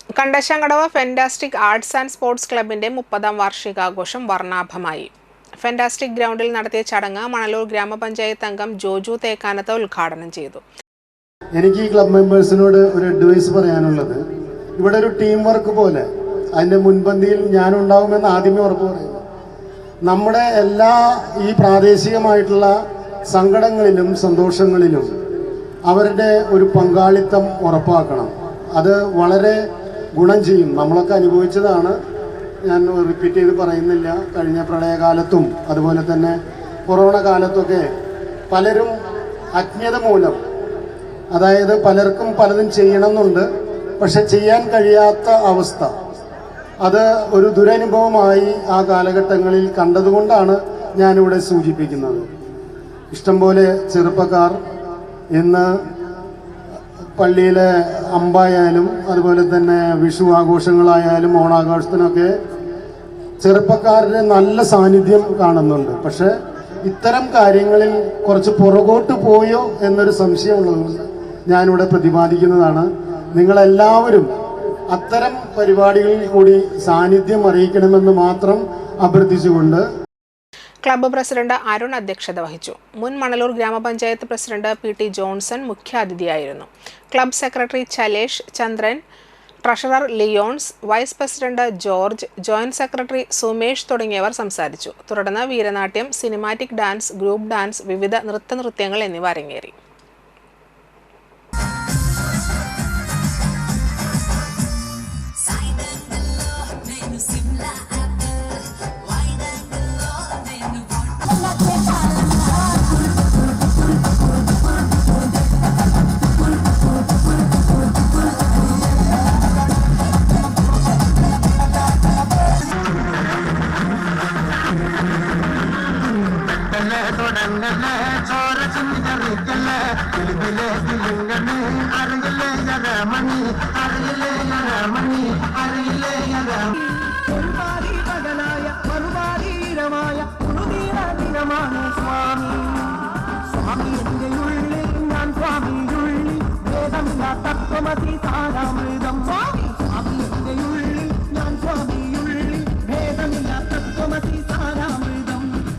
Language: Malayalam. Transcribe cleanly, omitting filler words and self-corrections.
Kandassankadavu fantastic arts and sports ക്ലബിന്റെ 30ാം വാർഷികാഘോഷം വർണ്ണാഭമായി. ഫെന്റാസ്റ്റിക് ഗ്രൗണ്ടിൽ നടത്തിയ ചടങ്ങ് മണലൂർ ഗ്രാമപഞ്ചായത്ത് അംഗം ജോജു തേക്കാനത്ത് ഉദ്ഘാടനം ചെയ്തു. എനിക്ക് ഈ ക്ലബ് മെമ്പേഴ്സിനോട് ഒരു അഡ്വൈസ് പറയാനുള്ളത്, ഇവിടെ ഒരു ടീം വർക്ക് പോലെ അതിൻ്റെ മുൻപന്തിയിൽ ഞാനുണ്ടാവുമെന്ന് ആദ്യമേ ഉറപ്പ് പറയുന്നു. നമ്മുടെ എല്ലാ ഈ പ്രാദേശികമായിട്ടുള്ള സങ്കടങ്ങളിലും സന്തോഷങ്ങളിലും അവരുടെ ഒരു പങ്കാളിത്തം ഉറപ്പാക്കണം. അത് വളരെ ഗുണം ചെയ്യും. നമ്മളൊക്കെ അനുഭവിച്ചതാണ്, ഞാൻ റിപ്പീറ്റ് ചെയ്ത് പറയുന്നില്ല. കഴിഞ്ഞ പ്രളയകാലത്തും അതുപോലെ തന്നെ കൊറോണ കാലത്തൊക്കെ പലരും അജ്ഞത മൂലം, അതായത് പലർക്കും പലതും ചെയ്യണമെന്നുണ്ട്, പക്ഷെ ചെയ്യാൻ കഴിയാത്ത അവസ്ഥ, അത് ഒരു ദുരനുഭവമായി ആ കാലഘട്ടങ്ങളിൽ കണ്ടതുകൊണ്ടാണ് ഞാനിവിടെ സൂചിപ്പിക്കുന്നത്. ഇഷ്ടംപോലെ ചെറുപ്പക്കാർ ഇന്ന് പള്ളിയിലെ അമ്പായാലും അതുപോലെ തന്നെ വിഷു ആഘോഷങ്ങളായാലും ഓണാഘോഷത്തിനൊക്കെ ചെറുപ്പക്കാരുടെ നല്ല സാന്നിധ്യം കാണുന്നുണ്ട്. പക്ഷെ ഇത്തരം കാര്യങ്ങളിൽ കുറച്ച് പുറകോട്ട് പോയോ എന്നൊരു സംശയമുള്ളതുകൊണ്ട് ഞാനിവിടെ പ്രതിപാദിക്കുന്നതാണ്. നിങ്ങളെല്ലാവരും അത്തരം പരിപാടികളിൽ കൂടി സാന്നിധ്യം അറിയിക്കണമെന്ന് മാത്രം അഭ്യർത്ഥിച്ചുകൊണ്ട് ക്ലബ്ബ് പ്രസിഡന്റ് അരുൺ അധ്യക്ഷത വഹിച്ചു. മുൻ മണലൂർ ഗ്രാമപഞ്ചായത്ത് പ്രസിഡന്റ് PT ജോൺസൺ മുഖ്യാതിഥിയായിരുന്നു. Club secretary Chalesh Chandran, treasurer Leons, vice president George, joint secretary Sumesh തുടങ്ങിയവർ സംസാരിച്ചു. തുടർന്ന് Veeranatyam, cinematic dance, group dance, വിവിധ നൃത്തങ്ങൾ എന്നിവ അരങ്ങേറി. സ്വാമി